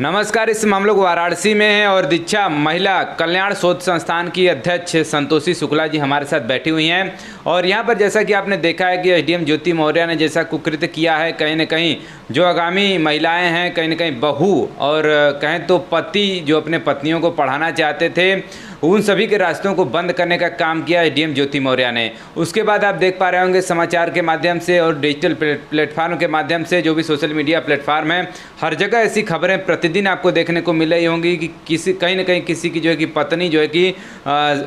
नमस्कार। इस समय हम लोग वाराणसी में हैं और दीक्षा महिला कल्याण शोध संस्थान की अध्यक्ष संतोषी शुक्ला जी हमारे साथ बैठी हुई हैं। और यहाँ पर जैसा कि आपने देखा है कि एसडीएम ज्योति मौर्य ने जैसा कुकृत्य किया है, कहीं न कहीं जो आगामी महिलाएं हैं, कहीं न कहीं बहू और कहें तो पति जो अपने पत्नियों को पढ़ाना चाहते थे, उन सभी के रास्तों को बंद करने का काम किया एसडीएम ज्योति मौर्य ने। उसके बाद आप देख पा रहे होंगे समाचार के माध्यम से और डिजिटल प्लेटफार्म के माध्यम से, जो भी सोशल मीडिया प्लेटफार्म है, हर जगह ऐसी खबरें प्रतिदिन आपको देखने को मिल रही होंगी कि कहीं ना कहीं किसी की जो है कि पत्नी जो है कि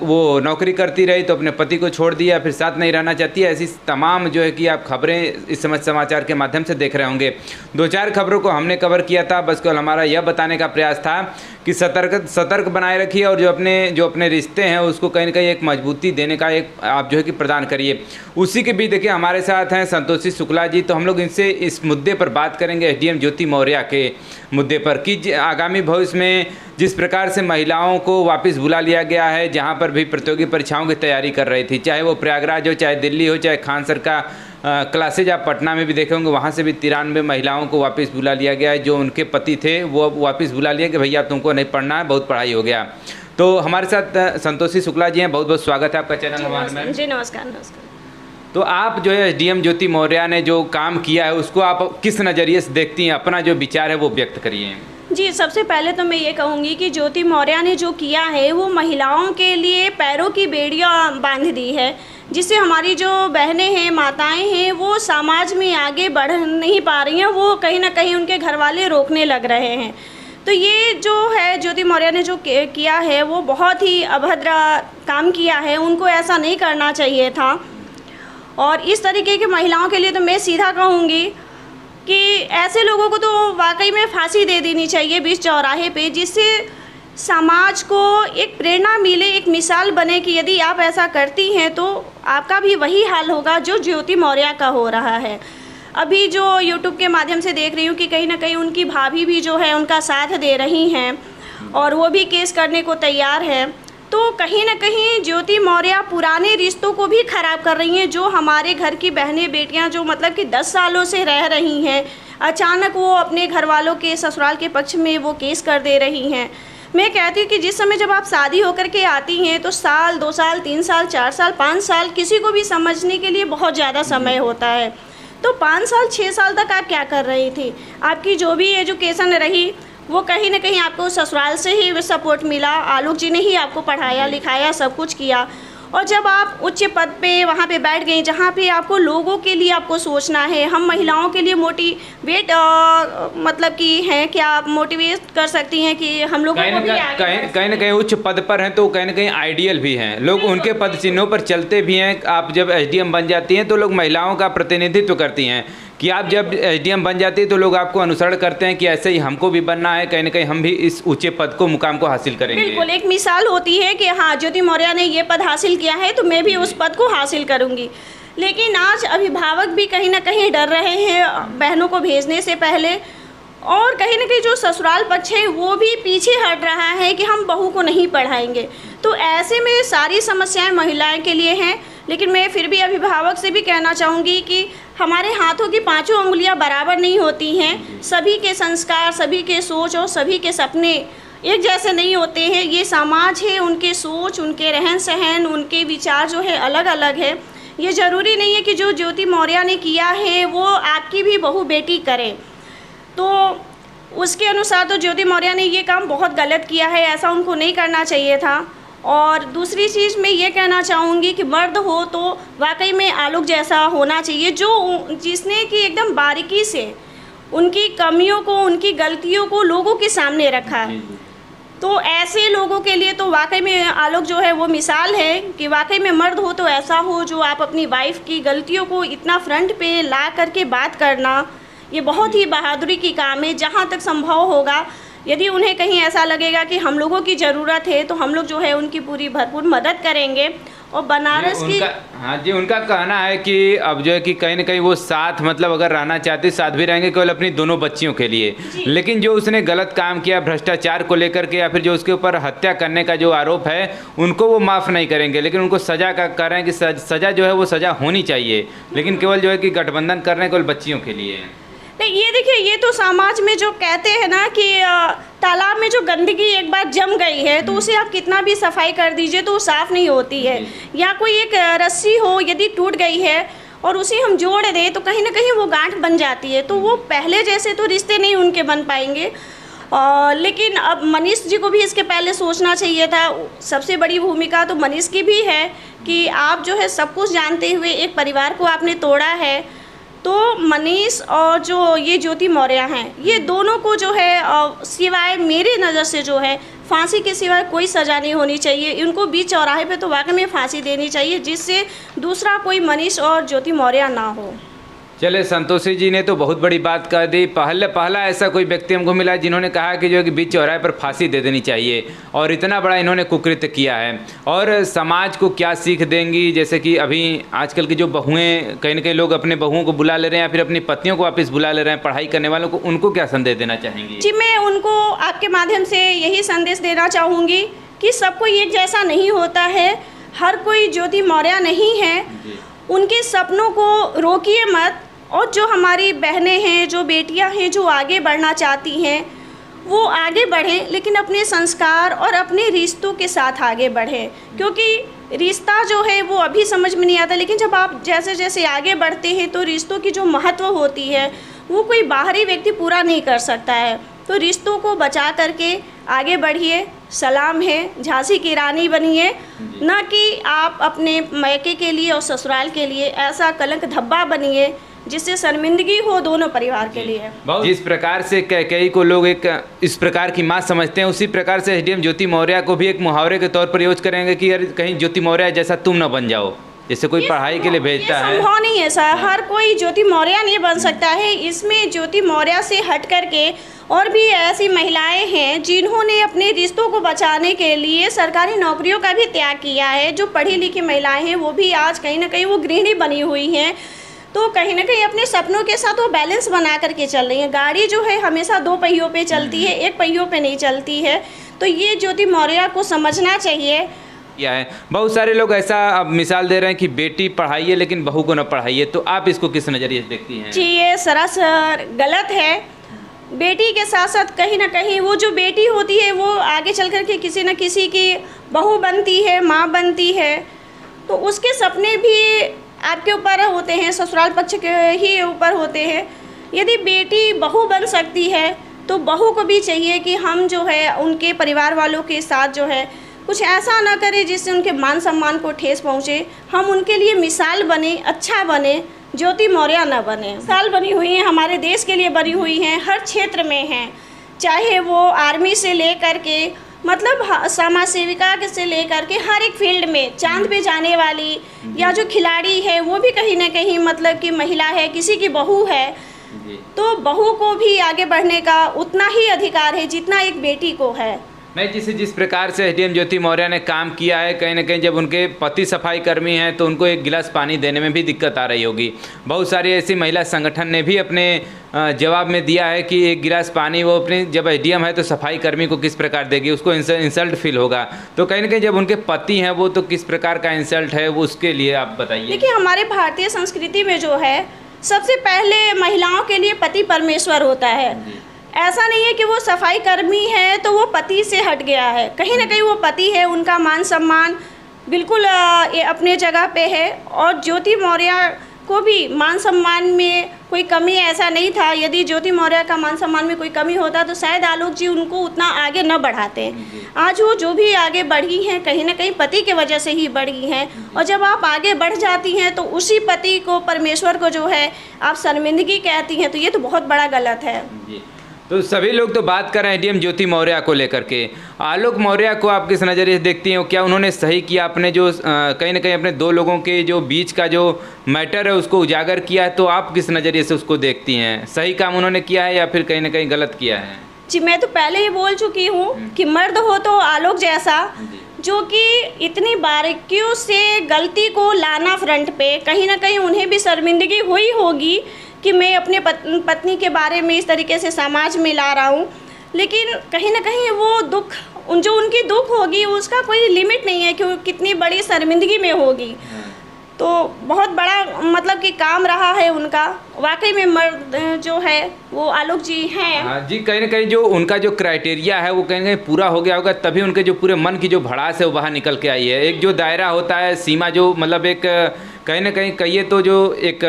वो नौकरी करती रही तो अपने पति को छोड़ दिया, फिर साथ नहीं रहना चाहती है। ऐसी तमाम जो है कि आप खबरें इस समय समाचार के माध्यम से देख रहे होंगे। दो चार खबरों को हमने कवर किया था, बस केवल हमारा यह बताने का प्रयास था कि सतर्क बनाए रखिए और जो अपने रिश्ते हैं उसको कहीं ना कहीं एक मजबूती देने का एक आप जो है कि प्रदान करिए। उसी के बीच देखिए हमारे साथ हैं संतोषी शुक्ला जी, तो हम लोग इनसे इस मुद्दे पर बात करेंगे, एसडीएम ज्योति मौर्य के मुद्दे पर, कि आगामी भविष्य में जिस प्रकार से महिलाओं को वापस बुला लिया गया है, जहां पर भी प्रतियोगी परीक्षाओं की तैयारी कर रही थी, चाहे वो प्रयागराज हो, चाहे दिल्ली हो, चाहे खान सर का क्लासेज आप पटना में भी देखे होंगे, वहाँ से भी 93 महिलाओं को वापस बुला लिया गया है। जो उनके पति थे वो वापस बुला लिया कि भैया तुमको नहीं पढ़ना है, बहुत पढ़ाई हो गया। तो हमारे साथ संतोषी शुक्ला जी हैं, बहुत बहुत स्वागत है आपका चैनल में। जी नमस्कार। नमस्कार। तो आप जो है एसडीएम ज्योति मौर्य ने जो काम किया है उसको आप किस नज़रिए से देखती हैं, अपना जो विचार है वो व्यक्त करिए। जी, सबसे पहले तो मैं ये कहूँगी कि ज्योति मौर्य ने जो किया है वो महिलाओं के लिए पैरों की बेड़ियाँ बांध दी है, जिससे हमारी जो बहनें हैं, माताएं हैं, वो समाज में आगे बढ़ नहीं पा रही हैं, वो कहीं ना कहीं उनके घर वाले रोकने लग रहे हैं। तो ये जो है ज्योति मौर्य ने जो किया है वो बहुत ही अभद्र काम किया है, उनको ऐसा नहीं करना चाहिए था। और इस तरीके की महिलाओं के लिए तो मैं सीधा कहूँगी कि ऐसे लोगों को तो वाकई में फांसी दे देनी चाहिए बीच चौराहे पे, जिससे समाज को एक प्रेरणा मिले, एक मिसाल बने कि यदि आप ऐसा करती हैं तो आपका भी वही हाल होगा जो ज्योति मौर्य का हो रहा है। अभी जो यूट्यूब के माध्यम से देख रही हूँ कि कहीं ना कहीं उनकी भाभी भी जो है उनका साथ दे रही हैं और वो भी केस करने को तैयार है। तो कहीं ना कहीं ज्योति मौर्य पुराने रिश्तों को भी ख़राब कर रही हैं। जो हमारे घर की बहनें बेटियां जो मतलब कि 10 सालों से रह रही हैं, अचानक वो अपने घर वालों के ससुराल के पक्ष में वो केस कर दे रही हैं। मैं कहती हूँ कि जिस समय जब आप शादी होकर के आती हैं तो साल, 2 साल, 3 साल, 4 साल, 5 साल किसी को भी समझने के लिए बहुत ज़्यादा समय होता है। तो 5 साल, 6 साल तक आप क्या कर रही थी? आपकी जो भी एजुकेशन रही वो कहीं ना कहीं आपको ससुराल से ही सपोर्ट मिला, आलोक जी ने ही आपको पढ़ाया लिखाया, सब कुछ किया। और जब आप उच्च पद पे वहाँ पे बैठ गई, जहाँ पे आपको लोगों के लिए आपको सोचना है, हम महिलाओं के लिए मोटिवेट मतलब कि हैं, क्या आप मोटिवेट कर सकती हैं कि हम लोगों को भी कहीं ना कहीं उच्च पद पर हैं तो कहीं ना कहीं आइडियल भी हैं, लोग उनके पद चिन्हों पर चलते भी हैं। आप जब एसडीएम बन जाती हैं तो लोग महिलाओं का प्रतिनिधित्व करती हैं कि आप जब एसडीएम बन जाती है तो लोग आपको अनुसरण करते हैं कि ऐसे ही हमको भी बनना है, कहीं ना कहीं हम भी इस ऊंचे पद को, मुकाम को हासिल करेंगे। बिल्कुल, एक मिसाल होती है कि हाँ ज्योति मौर्य ने ये पद हासिल किया है तो मैं भी उस पद को हासिल करूंगी। लेकिन आज अभिभावक भी कहीं ना कहीं डर रहे हैं बहनों को भेजने से पहले, और कहीं ना कहीं जो ससुराल पक्ष है वो भी पीछे हट रहा है कि हम बहू को नहीं पढ़ाएंगे। तो ऐसे में सारी समस्याएं महिलाएं के लिए हैं। लेकिन मैं फिर भी अभिभावक से भी कहना चाहूँगी कि हमारे हाथों की 5 उंगलियां बराबर नहीं होती हैं। सभी के संस्कार, सभी के सोच और सभी के सपने एक जैसे नहीं होते हैं। ये समाज है, उनके सोच, उनके रहन सहन, उनके विचार जो है अलग अलग है। ये ज़रूरी नहीं है कि जो ज्योति मौर्य ने किया है वो आपकी भी बहू बेटी करे। तो उसके अनुसार तो ज्योति मौर्य ने ये काम बहुत गलत किया है, ऐसा उनको नहीं करना चाहिए था। और दूसरी चीज़ मैं ये कहना चाहूँगी कि मर्द हो तो वाकई में आलोक जैसा होना चाहिए, जो जिसने कि एकदम बारीकी से उनकी कमियों को, उनकी गलतियों को लोगों के सामने रखा। तो ऐसे लोगों के लिए तो वाकई में आलोक जो है वो मिसाल है कि वाकई में मर्द हो तो ऐसा हो जो आप अपनी वाइफ की गलतियों को इतना फ्रंट पे ला करके बात करना, ये बहुत ही बहादुरी की काम है। जहाँ तक संभव होगा, यदि उन्हें कहीं ऐसा लगेगा कि हम लोगों की ज़रूरत है तो हम लोग जो है उनकी पूरी भरपूर मदद करेंगे। और बनारस की हाँ जी, उनका कहना है कि अब जो है कि कहीं ना कहीं वो साथ, मतलब अगर रहना चाहते साथ भी रहेंगे केवल अपनी दोनों बच्चियों के लिए। लेकिन जो उसने गलत काम किया भ्रष्टाचार को लेकर के या फिर जो उसके ऊपर हत्या करने का जो आरोप है, उनको वो माफ़ नहीं करेंगे। लेकिन उनको सज़ा का कह रहे हैं कि सज़ा जो है वो सज़ा होनी चाहिए, लेकिन केवल जो है कि गठबंधन कर रहे हैं केवल बच्चियों के लिए। नहीं, ये देखिए, ये तो समाज में जो कहते हैं ना कि तालाब में जो गंदगी एक बार जम गई है तो उसे आप कितना भी सफाई कर दीजिए तो वो साफ़ नहीं होती है। या कोई एक रस्सी हो यदि टूट गई है और उसे हम जोड़ दें तो कहीं ना कहीं वो गांठ बन जाती है, तो वो पहले जैसे तो रिश्ते नहीं उनके बन पाएंगे। लेकिन अब मनीष जी को भी इसके पहले सोचना चाहिए था। सबसे बड़ी भूमिका तो मनीष की भी है कि आप जो है सब कुछ जानते हुए एक परिवार को आपने तोड़ा है। तो मनीष और जो ये ज्योति मौर्य हैं, ये दोनों को जो है सिवाय मेरी नज़र से जो है फांसी के सिवाय कोई सज़ा नहीं होनी चाहिए। इनको बीच चौराहे पे तो वाकई में फांसी देनी चाहिए, जिससे दूसरा कोई मनीष और ज्योति मौर्य ना हो। चले, संतोषी जी ने तो बहुत बड़ी बात कह दी। पहला ऐसा कोई व्यक्ति हमको मिला जिन्होंने कहा कि जो है कि बीच चौराहे पर फांसी दे देनी चाहिए, और इतना बड़ा इन्होंने कुकृत्य किया है। और समाज को क्या सीख देंगी, जैसे कि अभी आजकल की जो बहुएं, कहीं ना कहीं लोग अपने बहुओं को बुला ले रहे हैं या फिर अपनी पत्नियों को वापस बुला ले रहे हैं पढ़ाई करने वालों को, उनको क्या संदेश देना चाहेंगी? जी, मैं उनको आपके माध्यम से यही संदेश देना चाहूँगी कि सब कोई एक जैसा नहीं होता है, हर कोई ज्योति मौर्य नहीं है। उनके सपनों को रोकिए मत, और जो हमारी बहनें हैं, जो बेटियां हैं, जो आगे बढ़ना चाहती हैं वो आगे बढ़ें, लेकिन अपने संस्कार और अपने रिश्तों के साथ आगे बढ़ें। क्योंकि रिश्ता जो है वो अभी समझ में नहीं आता, लेकिन जब आप जैसे जैसे आगे बढ़ते हैं तो रिश्तों की जो महत्व होती है वो कोई बाहरी व्यक्ति पूरा नहीं कर सकता है। तो रिश्तों को बचा करके आगे बढ़िए। सलाम है, झांसी की रानी बनिए, न कि आप अपने मैके के लिए और ससुराल के लिए ऐसा कलंक धब्बा बनिए जिससे शर्मिंदगी हो दोनों परिवार के लिए। जिस प्रकार से कई को लोग एक इस प्रकार की माँ समझते हैं, उसी प्रकार से एसडीएम ज्योति मौर्य को भी एक मुहावरे के तौर पर यूज करेंगे कि यार कहीं ज्योति मौर्य जैसा तुम न बन जाओ, जैसे कोई पढ़ाई के लिए भेजता है। संभव नहीं है सर, हर कोई ज्योति मौर्य नहीं बन सकता है। इसमें ज्योति मौर्य से हट करके और भी ऐसी महिलाएं हैं जिन्होंने अपने रिश्तों को बचाने के लिए सरकारी नौकरियों का भी त्याग किया है। जो पढ़ी लिखी महिलाएं हैं वो भी आज कहीं ना कहीं वो गृहिणी बनी हुई हैं, तो कहीं ना कहीं अपने सपनों के साथ वो बैलेंस बना करके चल रही है। गाड़ी जो है हमेशा दो पहियों पे चलती है, एक पहियों पे नहीं चलती है। तो ये ज्योति मौर्य को समझना चाहिए। क्या है, बहुत सारे लोग ऐसा अब मिसाल दे रहे हैं कि बेटी पढ़ाइए लेकिन बहू को न पढ़ाइए, तो आप इसको किस नज़रिए से देखती हैं? जी, ये सरासर गलत है। बेटी के साथ साथ कहीं ना कहीं वो जो बेटी होती है वो आगे चल कर के किसी न किसी की बहू बनती है, माँ बनती है, तो उसके सपने भी आपके ऊपर होते हैं, ससुराल पक्ष के ही ऊपर होते हैं। यदि बेटी बहू बन सकती है तो बहू को भी चाहिए कि हम जो है उनके परिवार वालों के साथ जो है कुछ ऐसा ना करें जिससे उनके मान सम्मान को ठेस पहुँचे। हम उनके लिए मिसाल बने, अच्छा बने, ज्योति मौर्य न बने। मिसाल बनी हुई हैं, हमारे देश के लिए बनी हुई हैं, हर क्षेत्र में हैं, चाहे वो आर्मी से लेकर के मतलब समाज सेविका से लेकर के हर एक फील्ड में, चांद पे जाने वाली या जो खिलाड़ी है वो भी कहीं ना कहीं मतलब कि महिला है, किसी की बहू है, तो बहू को भी आगे बढ़ने का उतना ही अधिकार है जितना एक बेटी को है। नहीं, जिस प्रकार से एसडीएम ज्योति मौर्य ने काम किया है, कहीं ना कहीं जब उनके पति सफाई कर्मी हैं तो उनको एक गिलास पानी देने में भी दिक्कत आ रही होगी। बहुत सारी ऐसी महिला संगठन ने भी अपने जवाब में दिया है कि एक गिलास पानी वो अपने जब एसडीएम है तो सफाई कर्मी को किस प्रकार देगी, उसको इंसल्ट फील होगा। तो कहीं ना कहीं जब उनके पति हैं वो तो किस प्रकार का इंसल्ट है वो, उसके लिए आप बताइए। देखिए, हमारे भारतीय संस्कृति में जो है सबसे पहले महिलाओं के लिए पति परमेश्वर होता है। ऐसा नहीं है कि वो सफाई कर्मी है तो वो पति से हट गया है, कहीं ना कहीं वो पति है, उनका मान सम्मान बिल्कुल अपने जगह पे है। और ज्योति मौर्य को भी मान सम्मान में कोई कमी ऐसा नहीं था। यदि ज्योति मौर्य का मान सम्मान में कोई कमी होता तो शायद आलोक जी उनको उतना आगे न बढ़ाते। आज वो जो भी आगे बढ़ी हैं कहीं ना कहीं पति के वजह से ही बढ़ी हैं, और जब आप आगे बढ़ जाती हैं तो उसी पति को, परमेश्वर को जो है आप शर्मिंदगी कहती हैं, तो ये तो बहुत बड़ा गलत है। तो सभी लोग तो बात कर रहे हैं एसडीएम ज्योति मौर्य को लेकर के। आलोक मौर्य को आप किस नज़रिए से देखती हैं? क्या उन्होंने सही किया? अपने जो कहीं ना कहीं अपने दो लोगों के जो बीच का जो मैटर है उसको उजागर किया है, तो आप किस नज़रिए से उसको देखती हैं? सही काम उन्होंने किया है या फिर कहीं ना कहीं गलत किया है? जी, मैं तो पहले ही बोल चुकी हूँ कि मर्द हो तो आलोक जैसा, जो कि इतनी बारीकियों से गलती को लाना फ्रंट पे, कहीं ना कहीं उन्हें भी शर्मिंदगी हुई होगी कि मैं अपने पत्नी के बारे में इस तरीके से समाज में ला रहा हूँ, लेकिन कहीं ना कहीं वो दुख, जो उनकी दुख होगी उसका कोई लिमिट नहीं है कि वो कितनी बड़ी शर्मिंदगी में होगी। तो बहुत बड़ा मतलब कि काम रहा है उनका। वाकई में मर्द जो है वो आलोक जी हैं। हाँ जी, कहीं ना कहीं जो उनका जो क्राइटेरिया है वो कहीं ना कहीं पूरा हो गया होगा, तभी उनके जो पूरे मन की जो भड़ास है वो बाहर निकल के आई है। एक जो दायरा होता है, सीमा जो मतलब एक कहीं ना कहीं कहिए तो जो एक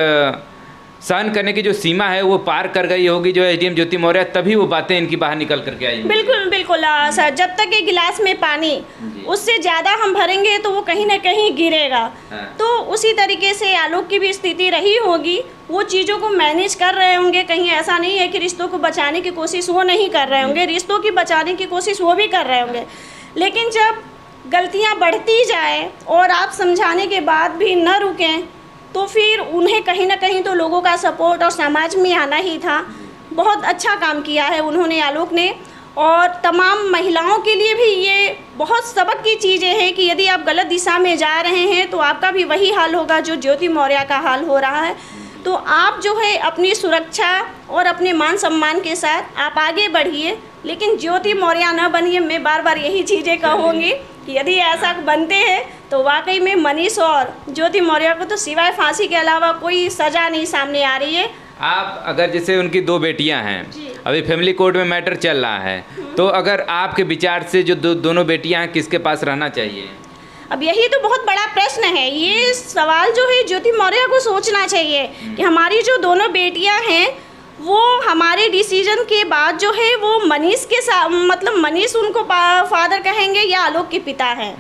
सहन करने की जो सीमा है वो पार कर गई होगी जो एसडीएम ज्योति मौर्य, तभी वो बातें इनकी बाहर निकल करके आई। बिल्कुल बिल्कुल सर, जब तक एक गिलास में पानी उससे ज़्यादा हम भरेंगे तो वो कहीं ना कहीं गिरेगा। हाँ। तो उसी तरीके से आलोक की भी स्थिति रही होगी। वो चीज़ों को मैनेज कर रहे होंगे। कहीं ऐसा नहीं है कि रिश्तों को बचाने की कोशिश वो नहीं कर रहे होंगे, रिश्तों की बचाने की कोशिश वो भी कर रहे होंगे। लेकिन जब गलतियाँ बढ़ती जाए और आप समझाने के बाद भी न रुकें तो फिर उन्हें कहीं ना कहीं तो लोगों का सपोर्ट और समाज में आना ही था। बहुत अच्छा काम किया है उन्होंने, आलोक ने। और तमाम महिलाओं के लिए भी ये बहुत सबक की चीज़ें हैं कि यदि आप गलत दिशा में जा रहे हैं तो आपका भी वही हाल होगा जो ज्योति मौर्य का हाल हो रहा है। तो आप जो है अपनी सुरक्षा और अपने मान सम्मान के साथ आप आगे बढ़िए, लेकिन ज्योति मौर्य न बनिए। मैं बार बार यही चीज़ें कहूँगी कि यदि ऐसा बनते हैं तो वाकई में मनीष और ज्योति मौर्य को तो सिवाय फांसी के अलावा कोई सज़ा नहीं सामने आ रही है। आप अगर जैसे उनकी 2 बेटियां हैं, अभी फैमिली कोर्ट में मैटर चल रहा है, तो अगर आपके विचार से जो दोनों बेटियां हैं किसके पास रहना चाहिए? अब यही तो बहुत बड़ा प्रश्न है। ये सवाल जो है ज्योति मौर्य को सोचना चाहिए कि हमारी जो दोनों बेटियां हैं वो हमारे डिसीजन के बाद जो है वो मनीष के साथ, मतलब मनीष उनको फादर कहेंगे या आलोक के पिता हैं।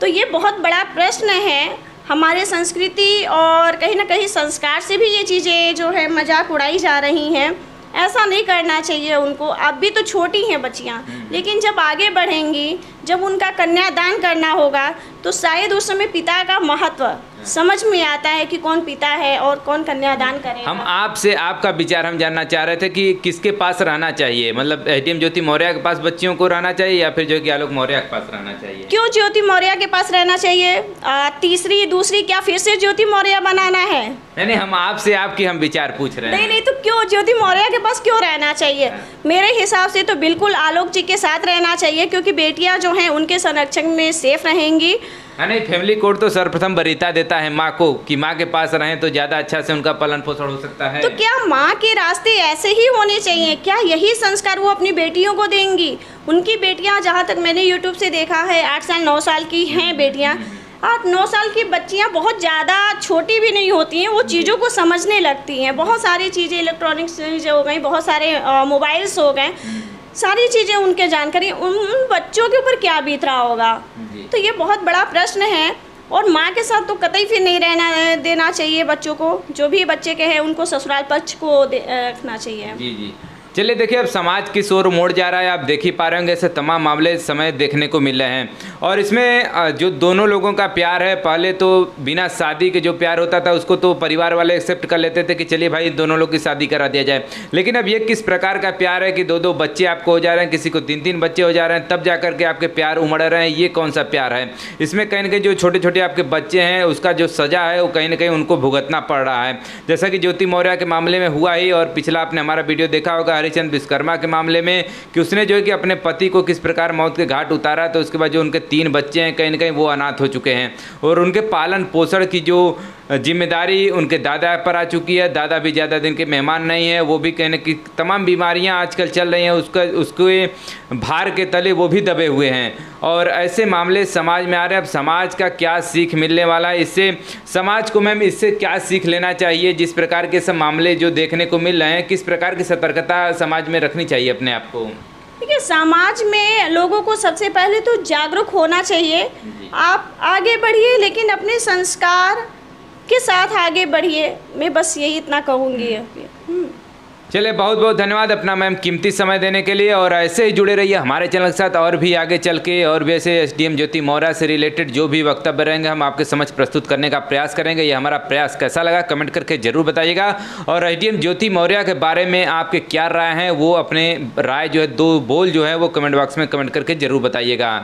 तो ये बहुत बड़ा प्रश्न है। हमारे संस्कृति और कहीं ना कहीं संस्कार से भी ये चीज़ें जो है मजाक उड़ाई जा रही हैं। ऐसा नहीं करना चाहिए उनको। अब भी तो छोटी हैं बच्चियाँ, लेकिन जब आगे बढ़ेंगी, जब उनका कन्यादान करना होगा तो शायद उस समय पिता का महत्व समझ में आता है कि कौन पिता है और कौन कन्यादान करेगा। हम आपसे आपका विचार हम जानना चाह रहे थे कि किसके पास रहना चाहिए, मतलब एसडीएम ज्योति मौर्य के पास बच्चियों को रहना चाहिए या फिर जो कि आलोक मौर्य के पास रहना चाहिए? क्यों ज्योति मौर्य के पास रहना चाहिए? तीसरी दूसरी क्या फिर से ज्योति मौर्य बनाना है? नहीं, हम आपसे आपकी हम विचार पूछ रहे हैं। नहीं, तो क्यों ज्योति मौर्य के पास क्यों रहना चाहिए? मेरे हिसाब से तो बिल्कुल आलोक जी के साथ रहना चाहिए, क्योंकि बेटियां जो हैं उनके संरक्षण में सेफ रहेंगी। नहीं, फैमिली कोर्ट तो सर्वप्रथम वरीयता देता है माँ को कि माँ के पास रहें तो ज़्यादा अच्छा से उनका पालन पोषण हो सकता है। तो क्या माँ के रास्ते ऐसे ही होने चाहिए? क्या यही संस्कार वो अपनी बेटियों को देंगी? उनकी बेटियाँ, जहाँ तक मैंने यूट्यूब से देखा है, 8 साल 9 साल की हैं बेटियाँ। 8-9 साल की बच्चियाँ बहुत ज़्यादा छोटी भी नहीं होती हैं, वो चीज़ों को समझने लगती हैं। बहुत सारी चीज़ें, इलेक्ट्रॉनिक्स चीज़ें हो गई, बहुत सारे मोबाइल्स हो गए, सारी चीज़ें उनके जानकारी। उन बच्चों के ऊपर क्या बीत रहा होगा? तो ये बहुत बड़ा प्रश्न है। और माँ के साथ तो कतई फिर नहीं रहना देना चाहिए बच्चों को। जो भी बच्चे के हैं उनको ससुराल पक्ष को रखना चाहिए। जी। चलिए देखिए, अब समाज की ओर मोड़ जा रहा है। आप देख ही पा रहे होंगे, ऐसे तमाम मामले इस समय देखने को मिल रहे हैं। और इसमें जो दोनों लोगों का प्यार है, पहले तो बिना शादी के जो प्यार होता था उसको तो परिवार वाले एक्सेप्ट कर लेते थे कि चलिए भाई दोनों लोग की शादी करा दिया जाए। लेकिन अब ये किस प्रकार का प्यार है कि 2-2 बच्चे आपको हो जा रहे हैं, किसी को 3-3 बच्चे हो जा रहे हैं, तब जा करके आपके प्यार उमड़ रहे हैं। ये कौन सा प्यार है? इसमें कहीं ना कहीं जो छोटे छोटे आपके बच्चे हैं उसका जो सज़ा है वो कहीं ना कहीं उनको भुगतना पड़ रहा है। जैसा कि ज्योति मौर्य के मामले में हुआ ही, और पिछला आपने हमारा वीडियो देखा होगा हरिचंद विश्वकर्मा के मामले में कि उसने जो है कि अपने पति को किस प्रकार मौत के घाट उतारा। तो उसके बाद जो उनके 3 बच्चे हैं कहीं ना कहीं वो अनाथ हो चुके हैं, और उनके पालन पोषण की जो जिम्मेदारी उनके दादा पर आ चुकी है। दादा भी ज़्यादा दिन के मेहमान नहीं है, वो भी कहने की तमाम बीमारियां आजकल चल रही हैं, उसके भार के तले वो भी दबे हुए हैं। और ऐसे मामले समाज में आ रहे हैं। अब समाज का क्या सीख मिलने वाला है इससे? समाज को मैम इससे क्या सीख लेना चाहिए? जिस प्रकार के सब मामले जो देखने को मिल रहे हैं, किस प्रकार की सतर्कता समाज में रखनी चाहिए अपने आप को? देखिए, समाज में लोगों को सबसे पहले तो जागरूक होना चाहिए। आप आगे बढ़िए, लेकिन अपने संस्कार के साथ आगे बढ़िए। मैं बस यही इतना कहूँगी। चलिए, बहुत बहुत धन्यवाद अपना मैम कीमती समय देने के लिए, और ऐसे ही जुड़े रहिए हमारे चैनल के साथ। और भी आगे चल के और भी ऐसे एसडीएम ज्योति मौर्य से रिलेटेड जो भी वक्तव्य रहेंगे हम आपके समक्ष प्रस्तुत करने का प्रयास करेंगे। ये हमारा प्रयास कैसा लगा कमेंट करके जरूर बताइएगा। और एसडीएम ज्योति मौर्य के बारे में आपके क्या राय हैं, वो अपने राय जो है, 2 बोल जो है वो कमेंट बॉक्स में कमेंट करके जरूर बताइएगा।